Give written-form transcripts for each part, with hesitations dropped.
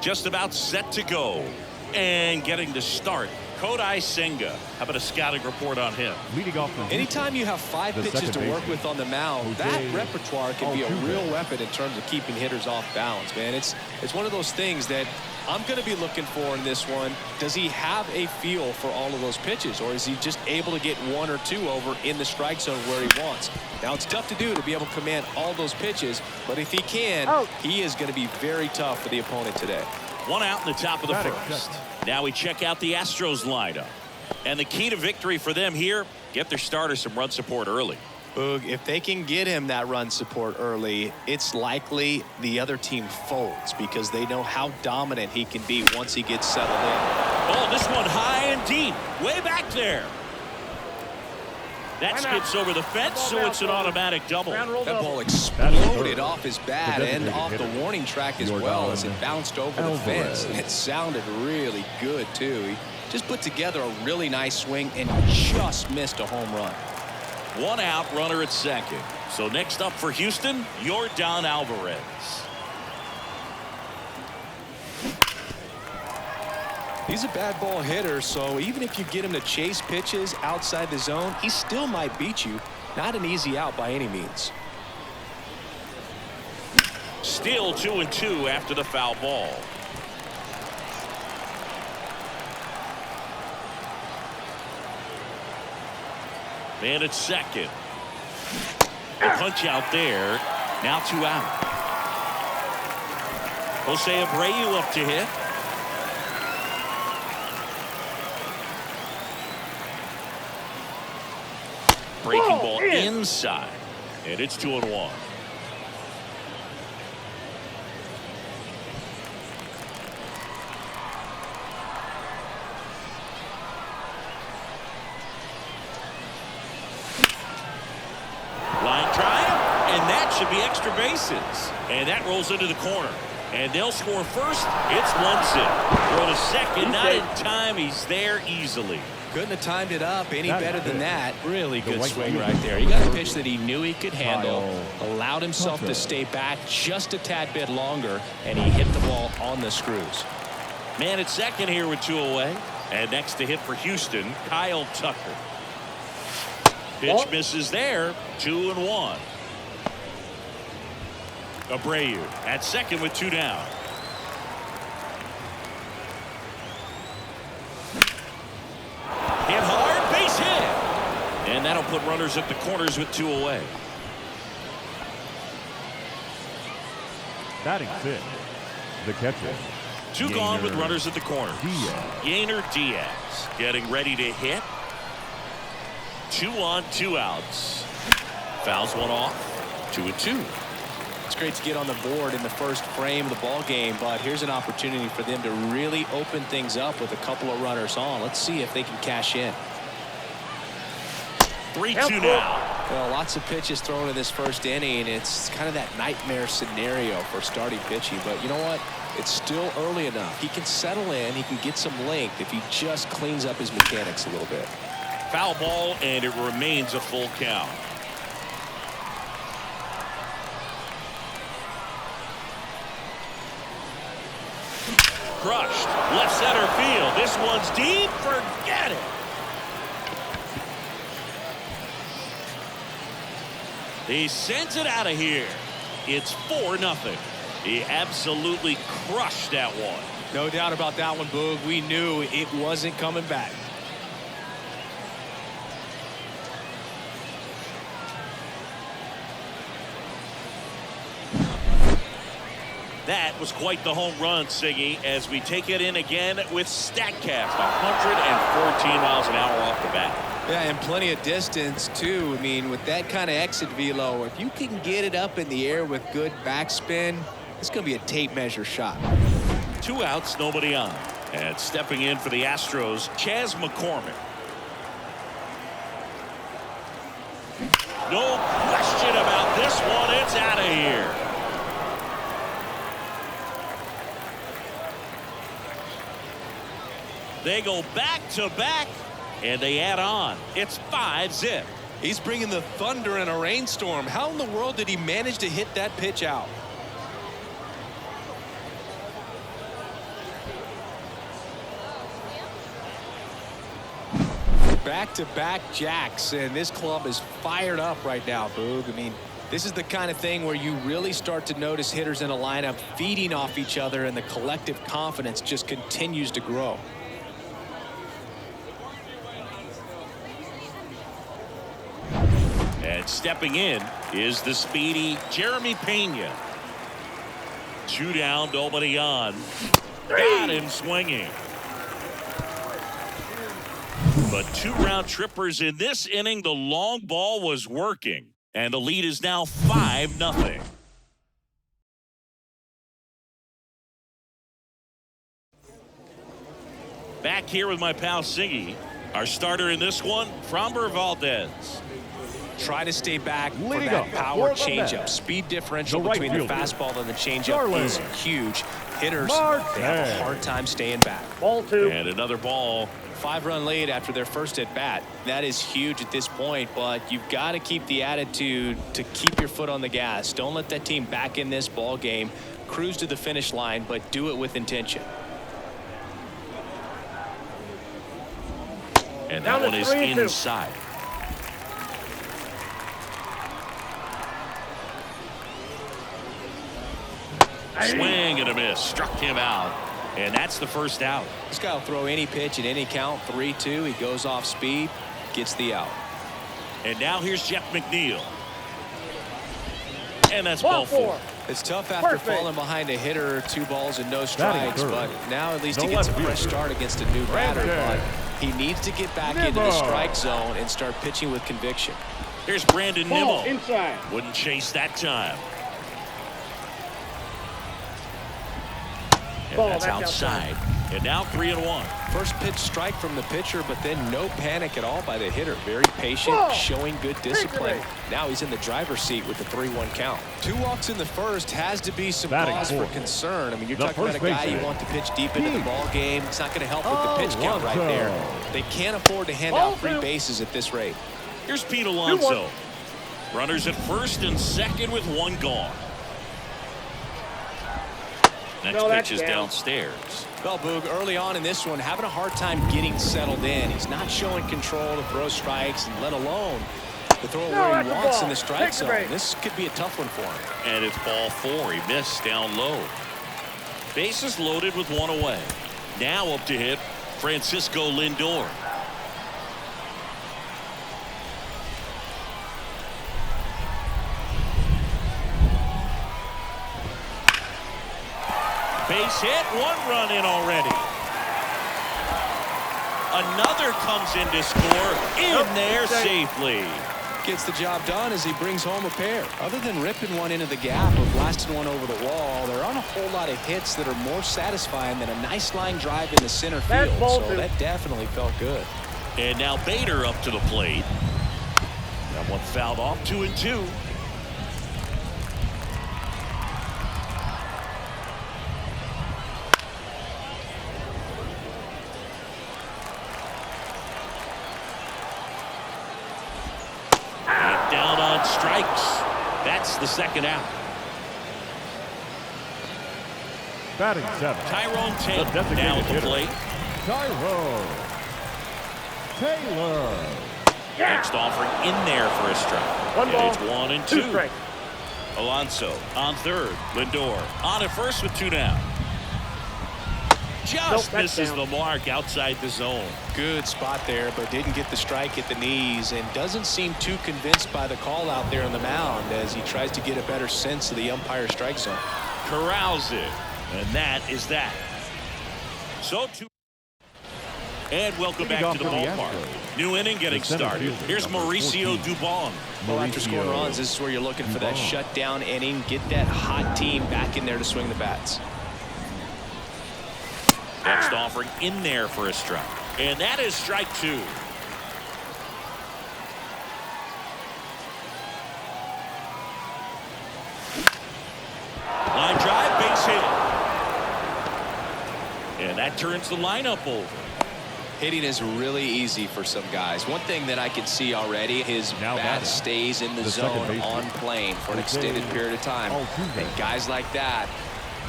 just about set to go. And getting to start, Kodai Senga. How about a scouting report on him? Leading off. Anytime you have 5 pitches to work with on the mound, that repertoire can be a real weapon in terms of keeping hitters off balance, man. It's one of those things that I'm going to be looking for in this one. Does he have a feel for all of those pitches, or is he just able to get 1 or 2 over in the strike zone where he wants? Now, it's tough to do to be able to command all those pitches, but if he can, he is going to be very tough for the opponent today. 1 out in the top of the first. Now we check out the Astros lineup. And the key to victory for them here, get their starter some run support early. Boog, if they can get him that run support early, it's likely the other team folds because they know how dominant he can be once he gets settled in. Oh, this one high and deep, way back there. That skips over the fence, so it's an automatic double. That ball exploded off his bat and off the warning track as well as it bounced over the fence. And it sounded really good, too. He just put together a really nice swing and just missed a home run. 1 out, runner at second. So next up for Houston, Yordan Alvarez. He's a bad ball hitter, so even if you get him to chase pitches outside the zone, he still might beat you. Not an easy out by any means. Still 2-2 after the foul ball. Man at second. A punch out there. Now 2 out. José Altuve up to hit. Breaking ball inside. And it's 2-1. Line drive, and that should be extra bases. And that rolls into the corner. And they'll score first. It's 1-0. Throw to second, not in time. He's there easily. Couldn't have timed it up any better than that. Really good swing right there. He got a pitch that he knew he could handle, allowed himself to stay back just a tad bit longer, and he hit the ball on the screws. Man at second here with 2 away. And next to hit for Houston, Kyle Tucker. Pitch misses there. 2-1. Abreu at second with 2 down. Hit hard, base hit. And that'll put runners at the corners with 2 away. Batting 5th, the catcher. 2 gone with runners at the corners. Yainer Diaz getting ready to hit. 2 on, 2 outs. Fouls one off. 2-2. It's great to get on the board in the first frame of the ball game, but here's an opportunity for them to really open things up with a couple of runners on. Let's see if they can cash in. 3-2 now. Well, lots of pitches thrown in this first inning. It's kind of that nightmare scenario for starting pitching, but you know what? It's still early enough. He can settle in. He can get some length if he just cleans up his mechanics a little bit. Foul ball, and it remains a full count. Crushed. Left center field. This one's deep. Forget it. He sends it out of here. It's 4-0. He absolutely crushed that one. No doubt about that one, Boog. We knew it wasn't coming back. That was quite the home run, Siggy, as we take it in again with StatCast. 114 miles an hour off the bat. Yeah, and plenty of distance, too. I mean, with that kind of exit velo, if you can get it up in the air with good backspin, it's going to be a tape measure shot. 2 outs, nobody on. And stepping in for the Astros, Chas McCormick. No question about this one. It's out of here. They go back-to-back, and they add on. It's 5-0. He's bringing the thunder in a rainstorm. How in the world did he manage to hit that pitch out? Back-to-back jacks, and this club is fired up right now, Boog. I mean, this is the kind of thing where you really start to notice hitters in a lineup feeding off each other, and the collective confidence just continues to grow. And stepping in is the speedy Jeremy Pena. 2 down, nobody on. Got him swinging. But 2 round trippers in this inning. The long ball was working, and the lead is now 5-0. Back here with my pal Siggy. Our starter in this one, Framber Valdez. Try to stay back for that power changeup. Speed differential between the fastball and the changeup is huge. Hitters, they have a hard time staying back. Ball 2. And another ball. 5-run lead after their first at bat. That is huge at this point, but you've got to keep the attitude to keep your foot on the gas. Don't let that team back in this ball game. Cruise to the finish line, but do it with intention. And that one is inside. Swing and a miss. Struck him out. And that's the first out. This guy will throw any pitch at any count. 3-2. He goes off speed. Gets the out. And now here's Jeff McNeil. And that's ball 4. It's tough after falling behind a hitter. 2 balls and no strikes. But now at least he gets a fresh start against a new batter. But he needs to get back into the strike zone and start pitching with conviction. Here's Brandon Nimmo. Inside. Wouldn't chase that time. And that's outside. And now 3-1. First pitch strike from the pitcher, but then no panic at all by the hitter. Very patient, showing good discipline. Now he's in the driver's seat with the 3-1 count. 2 walks in the first has to be some cause for concern. I mean, you're talking about a guy you want to pitch deep into the ball game. It's not going to help with the pitch count right there. They can't afford to hand out 3 bases at this rate. Here's Pete Alonso. Runners at first and second with 1 gone. Next pitch is downstairs. Well, Boog, early on in this one, having a hard time getting settled in. He's not showing control to throw strikes, and let alone to throw it where he wants in the strike zone. This could be a tough one for him. And it's ball 4. He missed down low. Bases loaded with 1 away. Now up to hit Francisco Lindor. Base hit, 1 run in already. Another comes in to score in there safely. Gets the job done as he brings home a pair. Other than ripping one into the gap or blasting one over the wall, there aren't a whole lot of hits that are more satisfying than a nice line drive in the center field. So that definitely felt good. And now Bader up to the plate. That one fouled off. 2-2. Strikes. That's the second out. Batting 7. Tyrone Taylor now at the plate. Tyrone Taylor. Next offering in there for a strike. 1 ball. It's 1 and 2. Alonso on third. Lindor on at first with 2 down. Just misses the mark outside the zone. Good spot there, but didn't get the strike at the knees, and doesn't seem too convinced by the call out there on the mound as he tries to get a better sense of the umpire strike zone. Corrals it, and that is that. So and welcome back to the ballpark. New inning getting started. Here's Mauricio Dubon. Well, after scoring runs, this is where you're looking for that shutdown inning. Get that hot team back in there to swing the bats. Next offering in there for a strike. And that is strike 2. Line drive, base hit. And that turns the lineup over. Hitting is really easy for some guys. One thing that I can see already, his bat stays in the zone on plane for an extended period of time. And guys like that,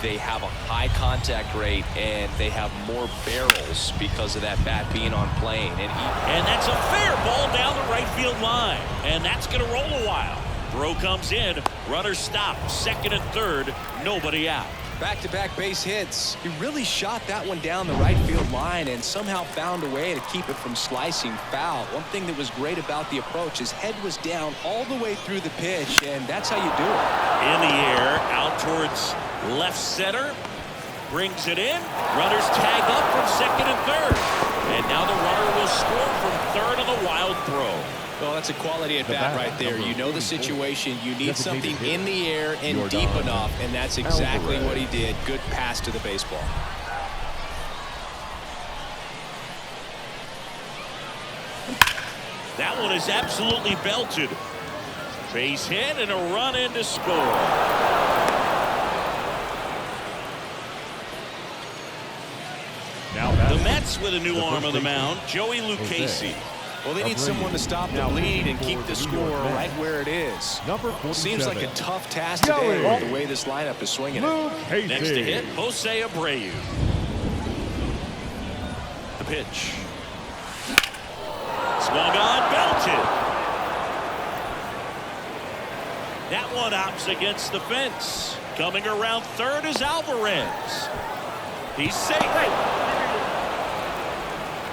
they have a high contact rate and they have more barrels because of that bat being on plane. And that's a fair ball down the right field line. And that's going to roll a while. Throw comes in. Runner stopped. Second and third. Nobody out. Back-to-back base hits. He really shot that one down the right field line and somehow found a way to keep it from slicing foul. One thing that was great about the approach, his head was down all the way through the pitch, and that's how you do it. In the air, out towards left center. Brings it in. Runners tag up from second and third. And now the runner will score from third on the wild throw. Well, that's a quality at bat right there. You know the situation. You need something in the air and deep enough, and that's exactly what he did. Good pass to the baseball. That one is absolutely belted. Base hit and a run in to score. The Mets with a new arm on the mound, Joey Lucchesi. Well, they need someone to stop the bleed and keep the score right where it is. Seems like a tough task today with the way this lineup is swinging it. Next to hit, José Altuve. The pitch. Swung on, belted. That one opts against the fence. Coming around third is Alvarez. He's safe.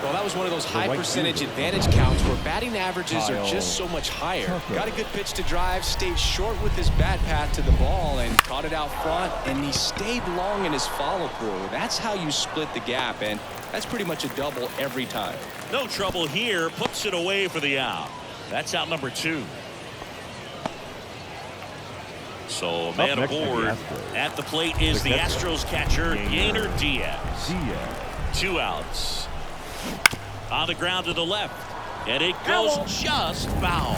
Well, that was one of those high percentage advantage counts where batting averages are just so much higher. Got a good pitch to drive, stayed short with his bat path to the ball and caught it out front, and he stayed long in his follow through. That's how you split the gap, and that's pretty much a double every time. No trouble here, puts it away for the out. That's out number 2. So man aboard at the plate is the Astros catcher Yainer Diaz. 2 outs. On the ground to the left, and it goes just foul.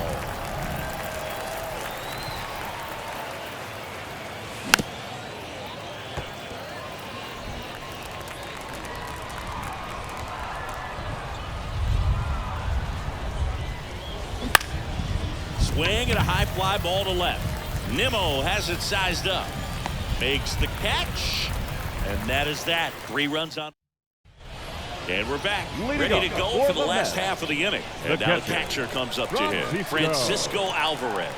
Swing and a high fly ball to left. Nimmo has it sized up, makes the catch, and that is that. 3 runs on. And we're back, ready to go for the last half of the inning. And now the catcher comes up to him, Francisco Alvarez.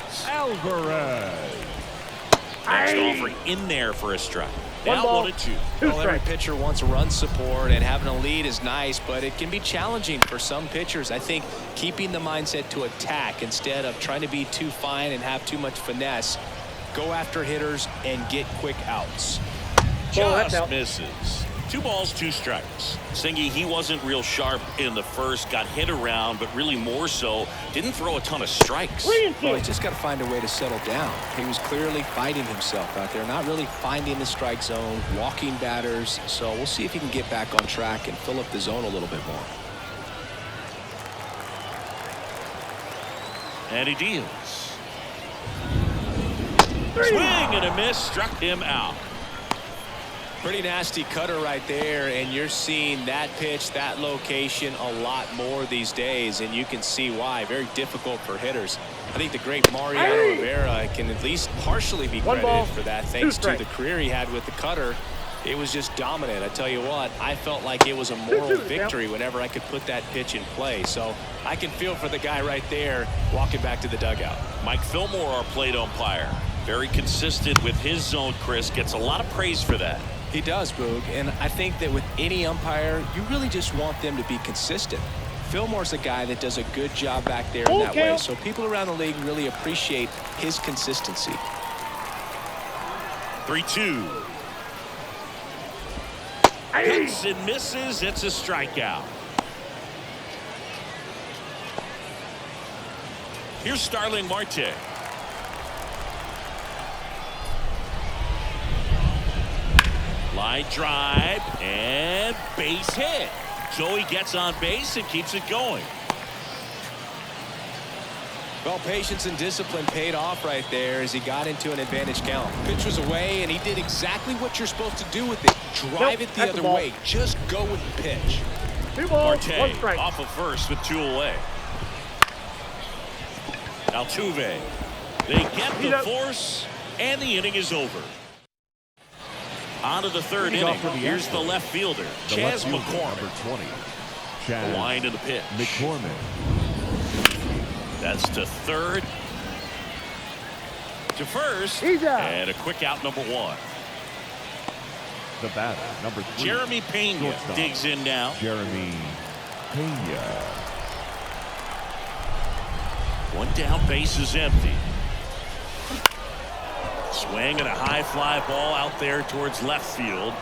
Next offer in there for a strike. Now 1-2. Well, every pitcher wants run support, and having a lead is nice, but it can be challenging for some pitchers. I think keeping the mindset to attack instead of trying to be too fine and have too much finesse. Go after hitters and get quick outs. Just misses. 2 balls, 2 strikes. Singy, he wasn't real sharp in the first, got hit around, but really more so, didn't throw a ton of strikes. Well, he's just got to find a way to settle down. He was clearly fighting himself out there, not really finding the strike zone, walking batters. So we'll see if he can get back on track and fill up the zone a little bit more. And he deals. Swing and a miss, struck him out. Pretty nasty cutter right there, and you're seeing that pitch, that location a lot more these days, and you can see why. Very difficult for hitters. I think the great Mariano Rivera can at least partially be credited for that, thanks to the career he had with the cutter. It was just dominant. I tell you what, I felt like it was a moral victory whenever I could put that pitch in play. So I can feel for the guy right there walking back to the dugout. Mike Fillmore, our plate umpire, very consistent with his zone, Chris. Gets a lot of praise for that. He does, Boog, and I think that with any umpire, you really just want them to be consistent. Fillmore's a guy that does a good job back there in that way, so people around the league really appreciate his consistency. 3-2. Hits and misses. It's a strikeout. Here's Starling Marte. Line drive and base hit. So he gets on base and keeps it going. Well, patience and discipline paid off right there as he got into an advantage count. Pitch was away, and he did exactly what you're supposed to do with it. Drive it the other way. Just go with the pitch. Marte off of first with 2 away. Altuve. They get the force, and the inning is over. On to the third inning. Here's the left fielder, Chas McCormick. Number 20. The line to the pitch. McCormick. That's to third. To first. And a quick out, number 1. The batter, number 3. Jeremy Pena Shortstop. digs in now. Jeremy Pena. One down, base is empty. Swing and a high fly ball out there towards left field.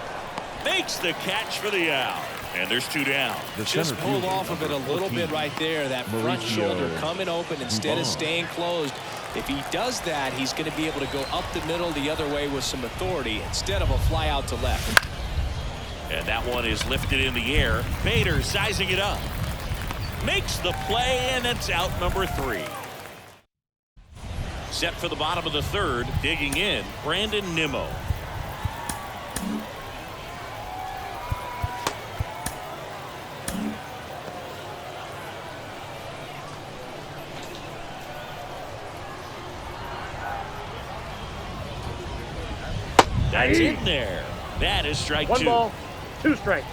Makes the catch for the out. And there's 2 down. Just pulled off of it a little bit right there. That front shoulder coming open instead of staying closed. If he does that, he's going to be able to go up the middle the other way with some authority instead of a fly out to left. And that one is lifted in the air. Bader sizing it up. Makes the play, and it's out, number 3. Set for the bottom of the third. Digging in, Brandon Nimmo. That's in there. That is strike 2. 1 ball, 2 strikes.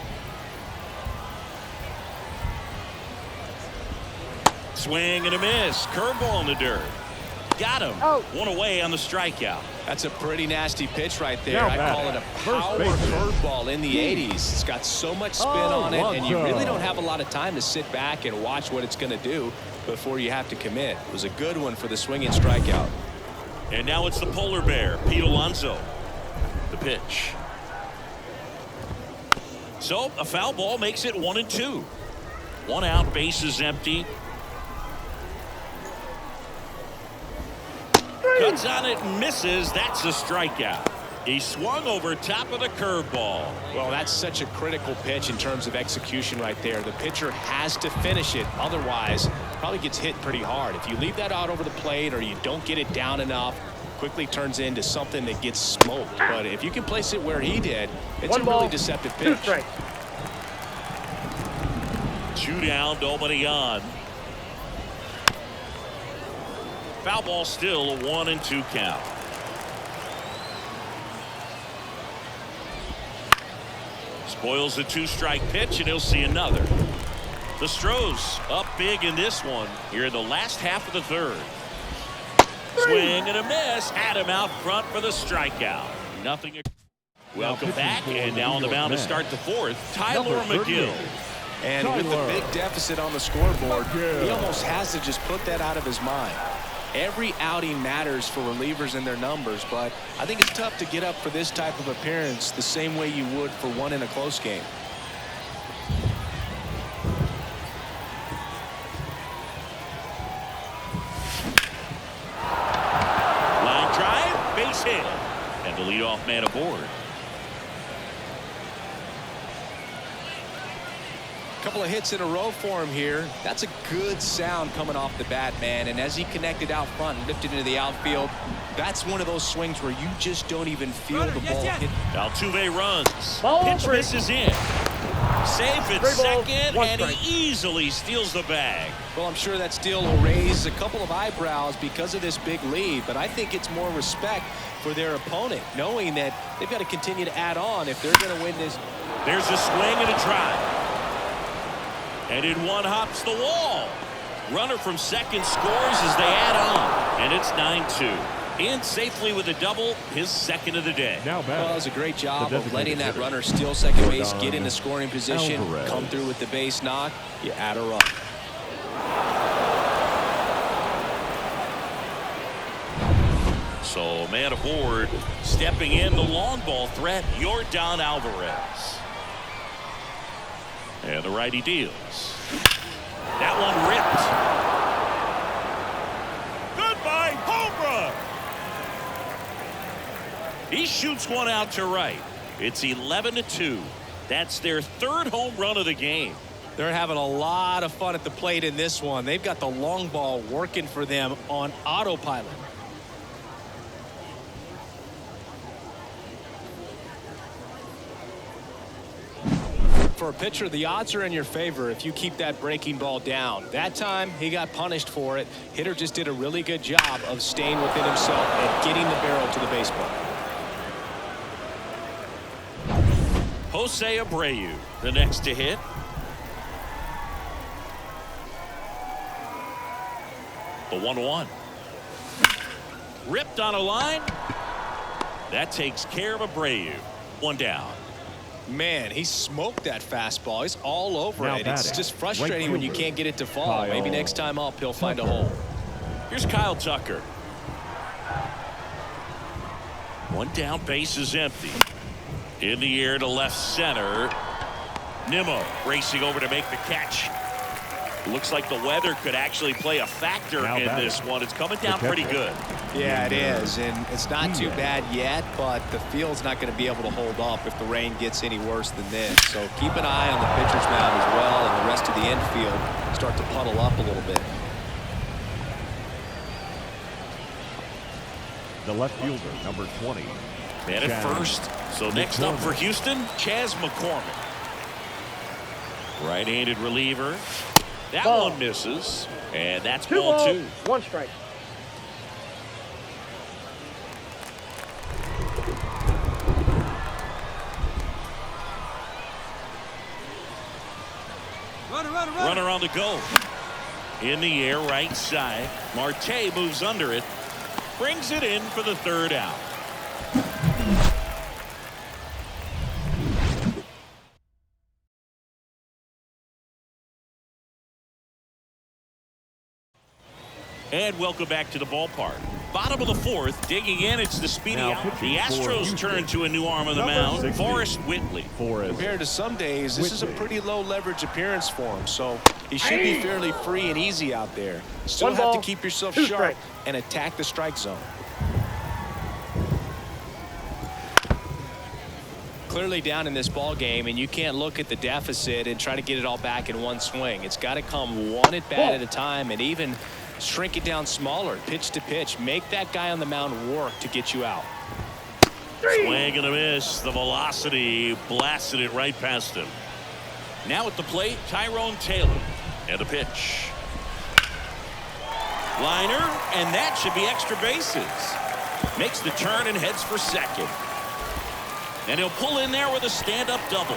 Swing and a miss. Curveball in the dirt. Got him. One away on the strikeout. That's a pretty nasty pitch right there. Now I batting, call it a power curveball in the 80s. It's got so much spin on it, and you really don't have a lot of time to sit back and watch what it's going to do before you have to commit. It was a good one for the swinging strikeout. And now it's the polar bear, Pete Alonso. The pitch. So a foul ball makes it 1-2. 1 out, base is empty. Cuts on it and misses. That's a strikeout. He swung over top of the curveball. Well, that's such a critical pitch in terms of execution right there. The pitcher has to finish it. Otherwise, probably gets hit pretty hard. If you leave that out over the plate or you don't get it down enough, quickly turns into something that gets smoked. But if you can place it where he did, it's a really deceptive pitch. 2 strikes. 2 down, nobody on. Foul ball still, a 1-2 count. Spoils the 2-strike pitch, and he'll see another. The Astros up big in this one here in the last half of the third. Swing and a miss. Had him out front for the strikeout. Nothing. Welcome back, and now on the mound to start the fourth, Tyler McGill. And with the big deficit on the scoreboard, he almost has to just put that out of his mind. Every outing matters for relievers and their numbers, but I think it's tough to get up for this type of appearance the same way you would for one in a close game. Line drive, base hit, and the leadoff man aboard. Couple of hits in a row for him here. That's a good sound coming off the bat, man. And as he connected out front and lifted into the outfield, that's one of those swings where you just don't even feel the ball hit. Altuve runs. Ball Pitch three. misses in. Safe at second, and strike. he easily steals the bag. Well, I'm sure that steal will raise a couple of eyebrows because of this big lead, but I think it's more respect for their opponent, knowing that they've got to continue to add on if they're going to win this. There's a swing and a drive. And in one hops the wall. Runner from second scores as they add on. And it's 9-2. In safely with a double, his second of the day. Well, it was a great job of letting that runner steal second base, get into scoring position, come through with the base knock. You add a run. So man aboard, stepping in the long ball threat, Yordan Alvarez. And the righty deals. That one ripped. Goodbye, home run. He shoots one out to right. It's 11-2. That's their third home run of the game. They're having a lot of fun at the plate in this one. They've got the long ball working for them on autopilot. For a pitcher, the odds are in your favor if you keep that breaking ball down. That time, he got punished for it. Hitter just did a really good job of staying within himself and getting the barrel to the baseball. José Abreu, the next to hit. The 1-1. Ripped on a line. That takes care of Abreu. One down. Man, he smoked that fastball. He's all over Now it. It's batting, just frustrating when you can't get it to fall. Kyle Maybe next time up he'll find a hole. Here's Kyle Tucker. One down, base is empty. In the air to left center. Nimmo racing over to make the catch. Looks like the weather could actually play a factor in this one. It's coming down pretty good. Yeah, it is, and it's not too bad yet, but the field's not going to be able to hold up if the rain gets any worse than this. So keep an eye on the pitcher's mound as well, and the rest of the infield start to puddle up a little bit. The left fielder, number 20. Man at first. So next up for Houston, Chas McCormick. Right-handed reliever. That one misses, and that's ball 2. 1 strike. Runner on the go. In the air, right side. Marte moves under it. Brings it in for the 3rd out. And welcome back to the ballpark. Bottom of the 4th, digging in, it's the speedy out. The Astros turn to a new arm on the mound, Forrest Whitley. Compared to some days, this is a pretty low leverage appearance for him, so he should be fairly free and easy out there. Still have to keep yourself sharp and attack the strike zone. Clearly down in this ball game, and you can't look at the deficit and try to get it all back in one swing. It's got to come one at bat at a time, and even shrink it down smaller, pitch to pitch. Make that guy on the mound work to get you out. Swing and a miss. The velocity blasted it right past him. Now at the plate, Tyrone Taylor. And a pitch. Liner, and that should be extra bases. Makes the turn and heads for second. And he'll pull in there with a stand-up double.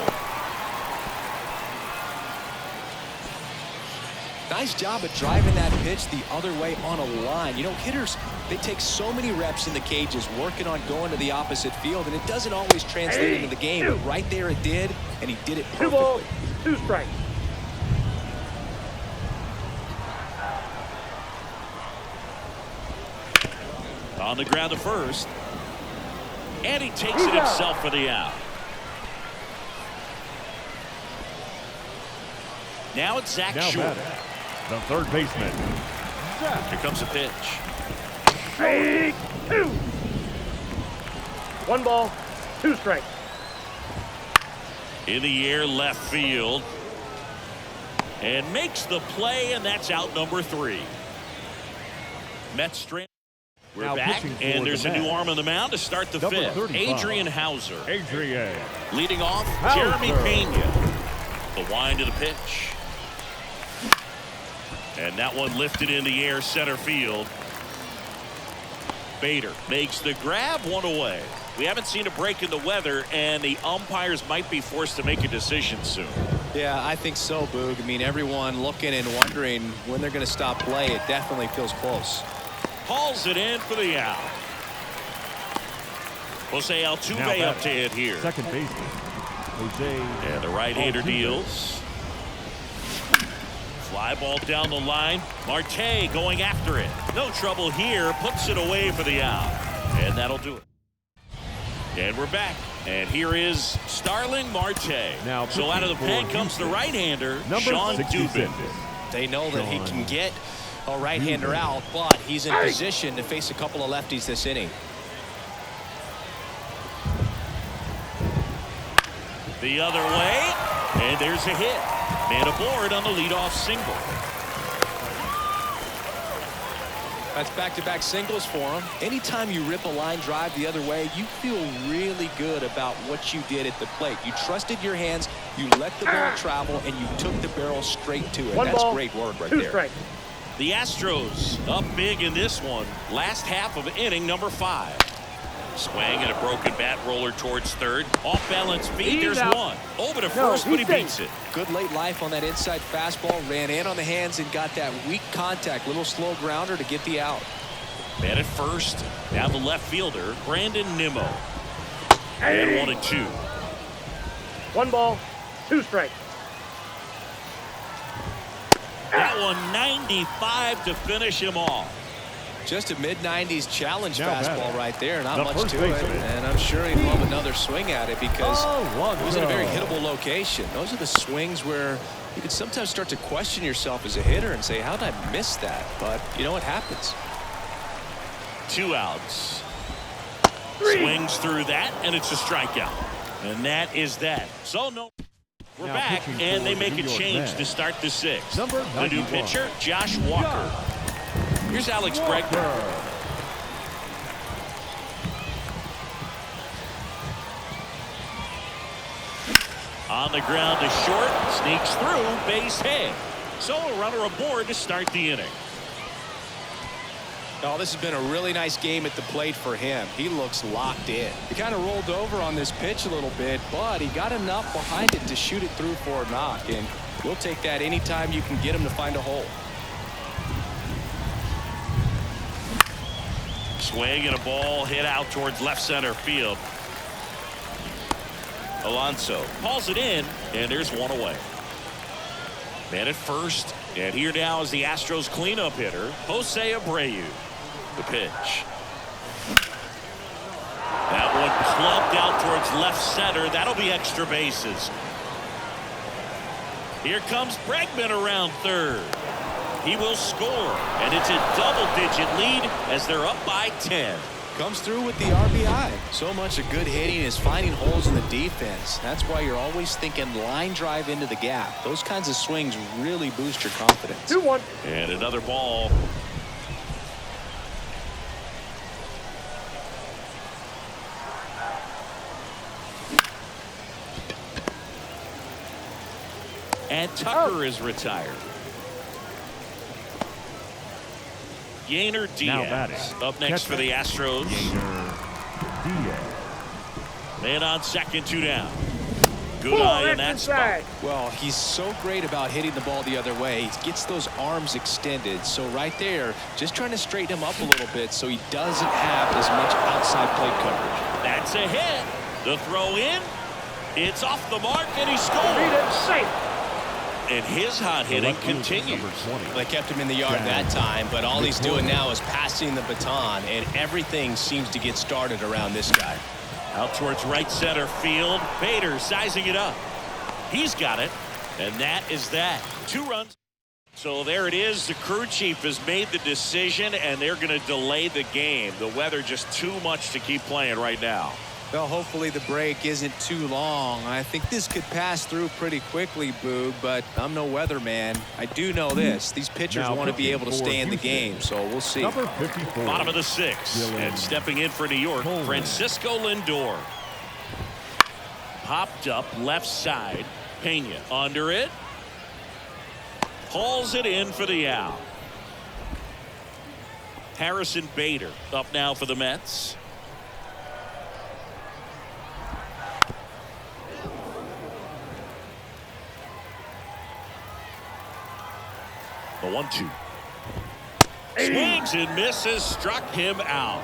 Nice job at driving that pitch the other way on a line. You know, hitters, they take so many reps in the cages working on going to the opposite field, and it doesn't always translate into the game. But right there it did, and he did it perfectly. 2 balls, 2 strikes. On the ground to first. And he takes it himself for the out. Now it's Zach Short. The 3rd baseman. Here comes a pitch. 2. 1 ball, 2 strikes. In the air, left field. And makes the play, and that's out number 3. Mets strand. We're now back, and there's a new arm on the mound to start the 5th. Adrian Hauser. Leading off, Jeremy Pena. The wind of the pitch. And that one lifted in the air, center field. Bader makes the grab, 1 away. We haven't seen a break in the weather, and the umpires might be forced to make a decision soon. Yeah, I think so, Boog. I mean, everyone looking and wondering when they're going to stop play. It definitely feels close. Hauls it in for the out. José Altuve up to hit here. Second baseman, Jose. And the right-hander deals. Fly ball down the line. Marte going after it. No trouble here. Puts it away for the out. And that'll do it. And we're back. And here is Starling Marte. Now, so out of the pen comes the right-hander, Sean Dubin. They know that he can get a right-hander out, but he's in position to face a couple of lefties this inning. The other way, and there's a hit. Man aboard on the leadoff single. That's back-to-back singles for him. Anytime you rip a line drive the other way, you feel really good about what you did at the plate. You trusted your hands, you let the ball travel, and you took the barrel straight to it. 1 That's ball, great work right 2 there. strikes. The Astros up big in this one. Last half of inning number 5. Swing and a broken bat roller towards third. Off balance feet. There's out. one. Over to first, but he beats it. Good late life on that inside fastball. Ran in on the hands and got that weak contact. Little slow grounder to get the out. Man at first. Now the left fielder, Brandon Nimmo. And 1-2. 1 ball, 2 strikes. That one 95 to finish him off. Just a mid-90s challenge Now fastball batting. right there. Not The much first to it. baseman. And I'm sure he'd love another swing at it because Oh, it was in a very go. hittable location. Those are the swings where you can sometimes start to question yourself as a hitter and say, how did I miss that? But you know what happens. 2 outs. 3. Swings through that, and it's a strikeout. And that is that. So no. We're Now back, pitching and for they the make New a York change Mets. to start the 6th. Number The new 91. pitcher, Josh Walker. Here's Alex Bregman. On the ground to short, sneaks through, base hit. So a runner aboard to start the inning. Oh, this has been a really nice game at the plate for him. He looks locked in. He kind of rolled over on this pitch a little bit, but he got enough behind it to shoot it through for a knock. And we'll take that anytime you can get him to find a hole. Swing and a ball hit out towards left center field. Alonso hauls it in, and there's one away. Man at first, and here now is the Astros cleanup hitter, José Altuve. The pitch. That one clubbed out towards left center. That'll be extra bases. Here comes Bregman around third. He will score, and it's a double-digit lead as they're up by 10. Comes through with the RBI. So much of good hitting is finding holes in the defense. That's why you're always thinking line drive into the gap. Those kinds of swings really boost your confidence. 2-1. And another ball. And Tucker is retired. Yainer Now Diaz batting. up next for the Astros. Diaz. Man on second, 2 down. Good Ball, eye in that that's spot. inside. Well, he's so great about hitting the ball the other way. He gets those arms extended. So right there, just trying to straighten him up a little bit so he doesn't have as much outside plate coverage. That's a hit. The throw in. It's off the mark, and he Read scores. it, safe. And his hot hitting Left fielder, continues. number 20. They kept him in the yard that time, but all he's doing now is passing the baton, and everything seems to get started around this guy. Out towards right center field. Bader sizing it up. He's got it, and that is that. 2 runs. So there it is. The crew chief has made the decision, and they're going to delay the game. The weather just too much to keep playing right now. Well, hopefully the break isn't too long. I think this could pass through pretty quickly, Boog, but I'm no weatherman. I do know this. These pitchers Now want to be able to pitching stay for in the Houston. game, so we'll see. Number 54. Bottom of the 6th. Dylan And stepping in for New York, Coleman. Francisco Lindor. Popped up left side. Pena under it. Hauls it in for the out. Harrison Bader up now for the Mets. The 1-2. Swings and misses, struck him out.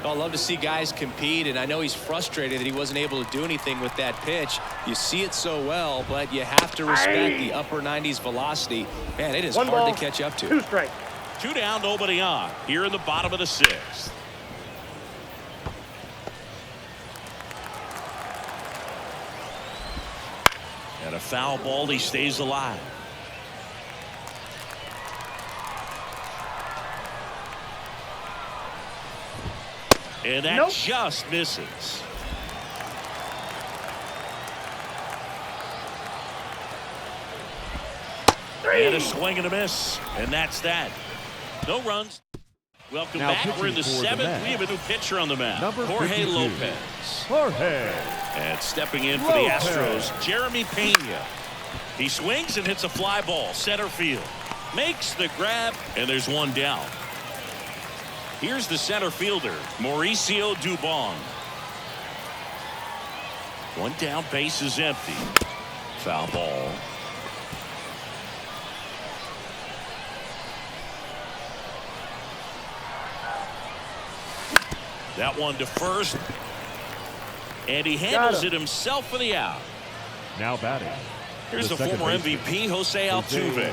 I love to see guys compete, and I know he's frustrated that he wasn't able to do anything with that pitch. You see it so well, but you have to respect the upper 90s velocity. Man, it is 1 hard ball, to catch up to. 2 strikes. 2 down, nobody on. Here in the bottom of the 6th. And a foul ball, he stays alive. And that Nope. just misses. And a swing and a miss. And that's that. No runs. Welcome Now back. We're in the pitching for the 7th. Mets. We have a new pitcher on the mound. Number Jorge 52. Lopez. Jorge. And stepping in for the Lopez. Astros, Jeremy Pena. He swings and hits a fly ball, center field. Makes the grab, and there's one down. Here's the center fielder, Mauricio Dubon. One down, base is empty. Foul ball. That one to first. And he handles it himself for the out. Now batting. Here's the former MVP, José Altuve.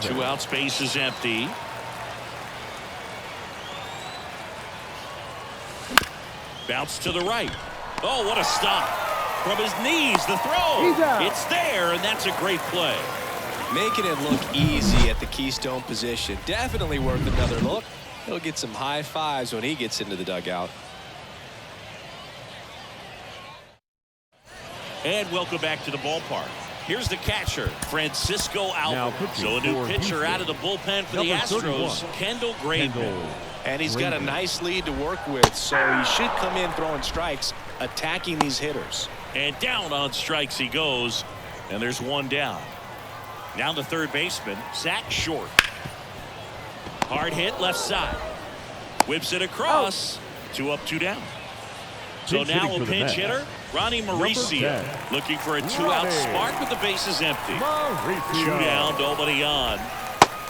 2 outs, base is empty. Bounce to the right. Oh, what a stop. From his knees, the throw. It's there, and that's a great play. Making it look easy at the keystone position. Definitely worth another look. He'll get some high fives when he gets into the dugout. And welcome back to the ballpark. Here's the catcher, Francisco Alvarez. So a new pitcher out of the bullpen for the Astros, Kendall Graveman. And he's got a nice lead to work with, so he should come in throwing strikes, attacking these hitters. And down on strikes he goes, and there's one down. Now the third baseman, Zach Short. Hard hit left side. Whips it across. 2 up, 2 down. So now a pinch hitter, Ronnie Mauricio, looking for a 2-out spark with the bases empty. 2 down, nobody on.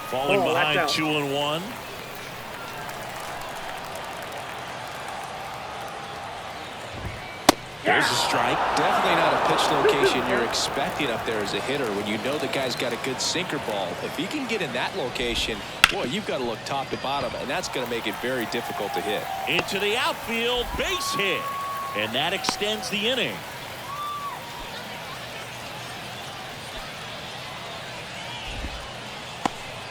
Falling behind 2-1. There's a strike. Definitely not a pitch location you're expecting up there as a hitter when you know the guy's got a good sinker ball. If he can get in that location, boy, you've got to look top to bottom, and that's going to make it very difficult to hit. Into the outfield, base hit. And that extends the inning.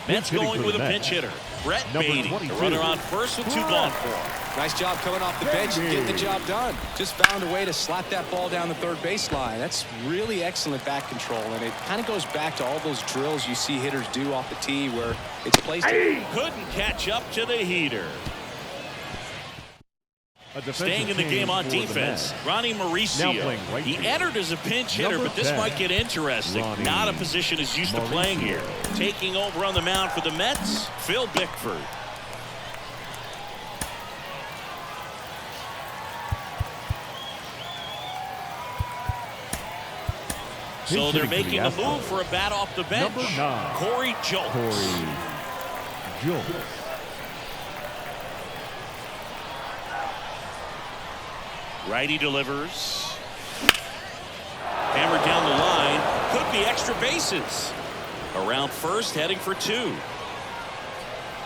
Mets going with a pinch hitter, Brett Beatty. The runner on first with 2 gone for him. Nice job coming off the bench and getting the job done. Just found a way to slap that ball down the third baseline. That's really excellent back control, and it kind of goes back to all those drills you see hitters do off the tee where it's placed. Couldn't catch up to the heater. Staying in the game on defense, Ronnie Mauricio. He entered as a pinch hitter, but this might get interesting. Not a position he's used to playing here. Taking over on the mound for the Mets, Phil Bickford. So they're making a move for a bat off the bench. Corey Jolts. Righty delivers. Hammered down the line. Could be extra bases. Around first, heading for 2.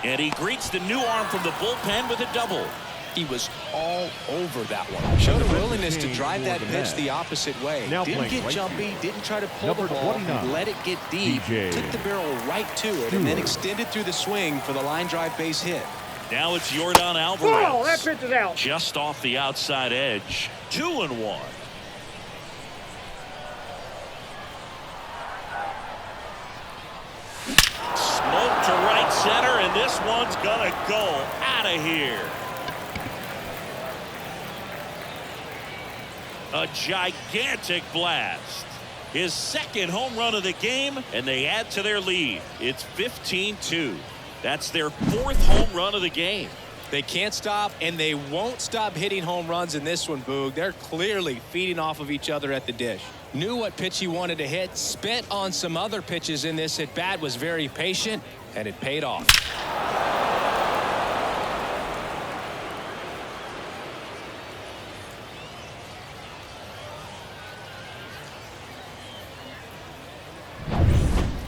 And he greets the new arm from the bullpen with a double. He was all over that one. Showed a willingness to drive that pitch the opposite way. Didn't get jumpy, didn't try to pull the ball, let it get deep. Took the barrel right to it and then extended through the swing for the line drive base hit. Now it's Yordan Alvarez. Oh, that pitch is out. Just off the outside edge. 2-1. Smoke to right center, and this one's gonna go out of here. A gigantic blast. His second home run of the game, and they add to their lead. It's 15-2. That's their 4th home run of the game. They can't stop, and they won't stop hitting home runs in this one, Boog. They're clearly feeding off of each other at the dish. Knew what pitch he wanted to hit, spent on some other pitches in this at-bat, was very patient, and it paid off.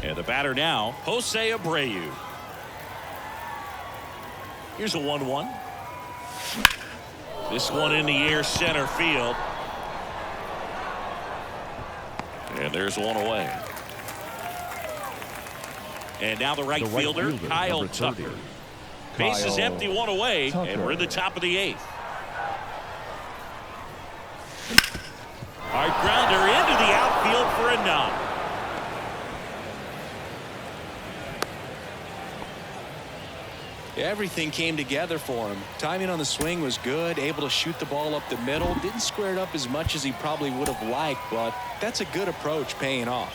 And the batter now, Jose Abreu. Here's a 1-1. This one in the air, center field. And there's one away. And now the right fielder, Kyle Tucker. Base is empty, one away, and we're in the top of the 8th. Hard grounder into the outfield for a knock. Everything came together for him. Timing on the swing was good, able to shoot the ball up the middle. Didn't square it up as much as he probably would have liked, but that's a good approach paying off.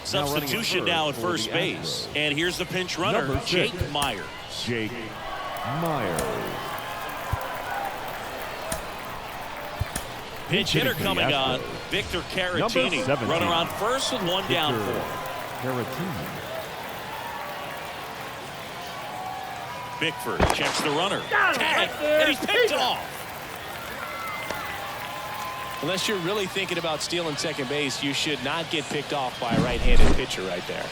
Substitution now at first base. And here's the pinch runner, Jake Myers. Jake Myers. Pinch hitter coming on, Victor Caratini. Runner on first with one down for. Caratini. Bickford checks the runner. Tag, and he's picked off. Unless you're really thinking about stealing second base, you should not get picked off by a right-handed pitcher right there.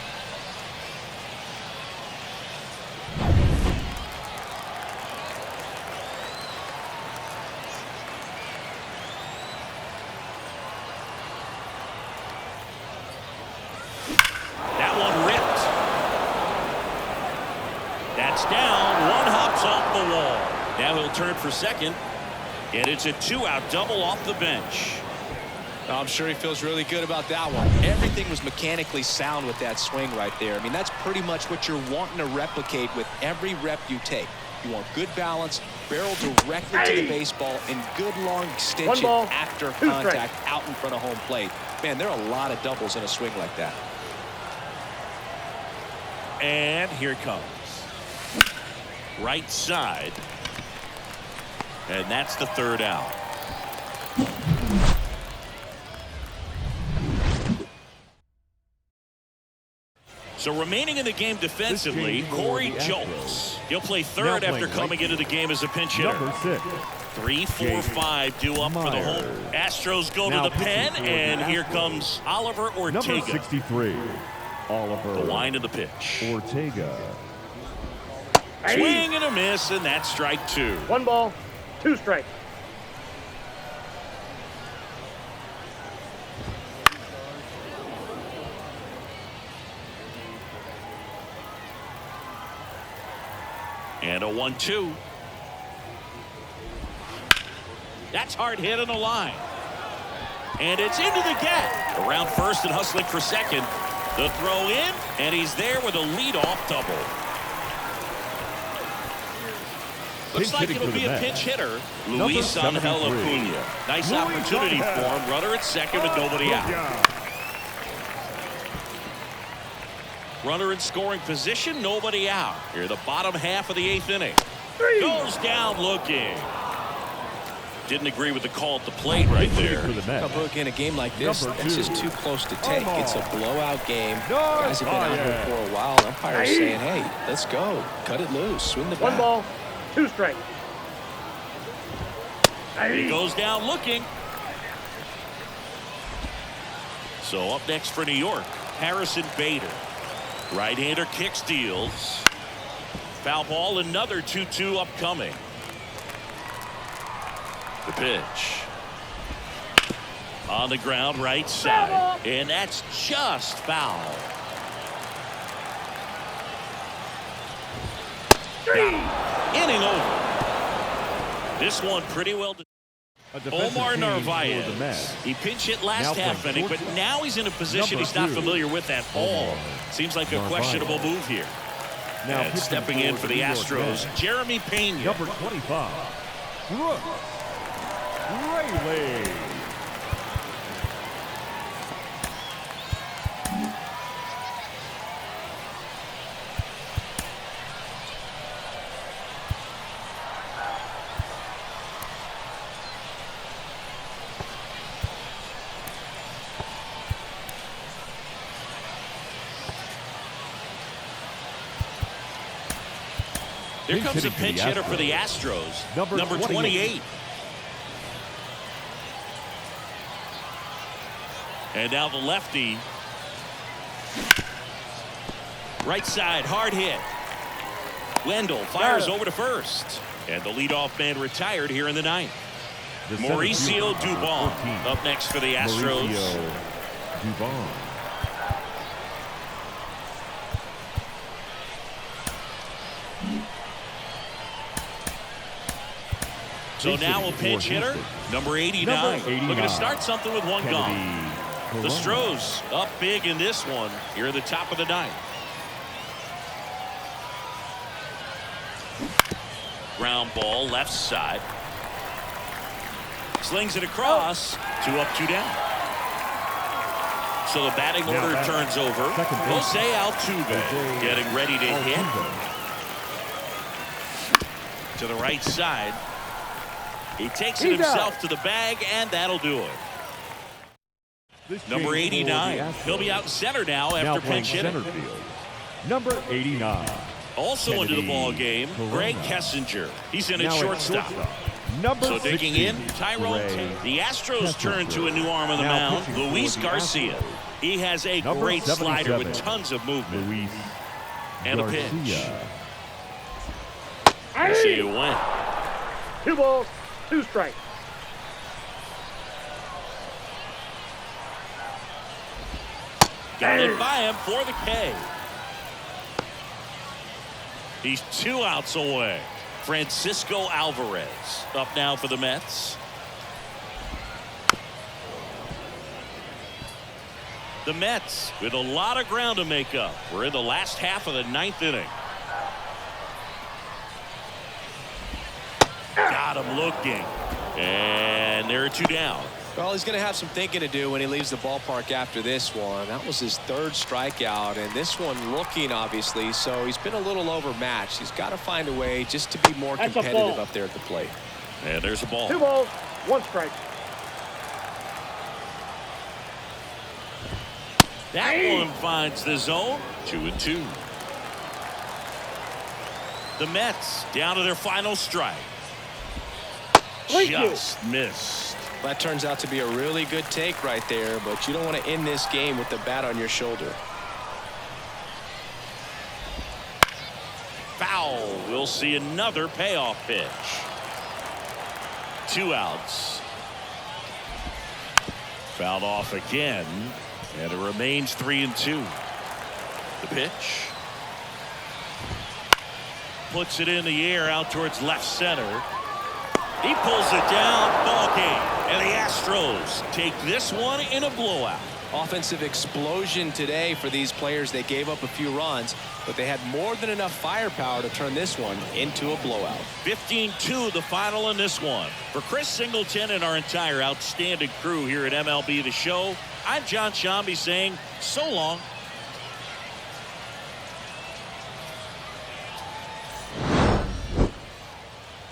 That one ripped. That's down. One hops off the wall. Now he'll turn for second. And it's a 2-out double off the bench. I'm sure he feels really good about that one. Everything was mechanically sound with that swing right there. I mean, that's pretty much what you're wanting to replicate with every rep you take. You want good balance, barrel directly to the baseball, and good long extension after contact out in front of home plate. Man, there are a lot of doubles in a swing like that. And here it comes. Right side. And that's the 3rd out. So remaining in the game defensively, Corey Jolts. He'll play 3rd after coming into the game as a pinch hitter. Number 6. 3, 4, 5 due up for the home. Astros go to the pen, and here comes Oliver Ortega. Number 63. Oliver. The line of the pitch. Ortega. Swing and a miss, and that's strike 2. 1 ball, 2 strikes. And a 1-2. That's hard hit on the line. And it's into the gap. Around first and hustling for second. The throw in, and he's there with a leadoff double. Looks like it'll be a pinch hitter. Luis Angel Acuna. Nice opportunity for him. Runner at second with nobody out. Runner in scoring position, nobody out. Here, the bottom half of the 8th inning. Goes down looking. Didn't agree with the call at the plate right there. Look, in a game like this, that's just too close to take. It's a blowout game. Guys have been out here for a while. Umpire's saying, hey, let's go. Cut it loose. Swing the bat. 1 ball, 2 strikes. He goes down looking. So up next for New York, Harrison Bader. Right-hander kick steals. Foul ball, another 2-2 upcoming. The pitch. On the ground, right side. And that's just foul. Inning over. This one pretty well. Omar Narvaez. He pinch hit last half inning, but now he's in a position he's not familiar with at all. Seems like a questionable move here. And stepping in for the Astros, Jeremy Pena. Number 25. Brooks Raley. Here comes a pinch hitter for the Astros, number 28. And now the lefty. Right side, hard hit. Wendell fires over to first. And the leadoff man retired here in the 9th. Mauricio Dubon up next for the Astros. Dubon. So now a pinch hitter, number 89. Looking to start something with one gone. The Astros up big in this one here at the top of the 9th. Ground ball left side. Slings it across. 2 up, 2 down. So the batting order turns over. José Altuve getting ready to hit. To the right side. He takes it himself to the bag, and that'll do it. Number 89. He'll be out in center now after pinch hitting. Number 89. Also into the ball game, Greg Kessinger. He's in at shortstop. Number So digging in, Tyrone. The Astros turn to a new arm on the mound, Luis Garcia. He has a great slider with tons of movement. And a pitch. Garcia went. 2 balls, 2 strikes. Got it by him for the K. He's 2 outs away. Francisco Alvarez up now for the Mets. The Mets with a lot of ground to make up. We're in the last half of the 9th inning. Got him looking. And there are 2 down. Well, he's going to have some thinking to do when he leaves the ballpark after this one. That was his 3rd strikeout, and this one looking, obviously, so he's been a little overmatched. He's got to find a way just to be more competitive up there at the plate. And there's a ball. 2 balls, 1 strike. That one finds the zone. 2-2. The Mets down to their final strike. Just missed. That turns out to be a really good take right there, but you don't want to end this game with the bat on your shoulder. Foul. We'll see another payoff pitch. 2 outs. Fouled off again, and it remains 3-2. The pitch. Puts it in the air out towards left center. He pulls it down. Ball game. And the Astros take this one in a blowout. Offensive explosion today for these players. They gave up a few runs, but they had more than enough firepower to turn this one into a blowout. 15-2 the final in this one. For Chris Singleton and our entire outstanding crew here at MLB The Show, I'm John Shambi saying so long.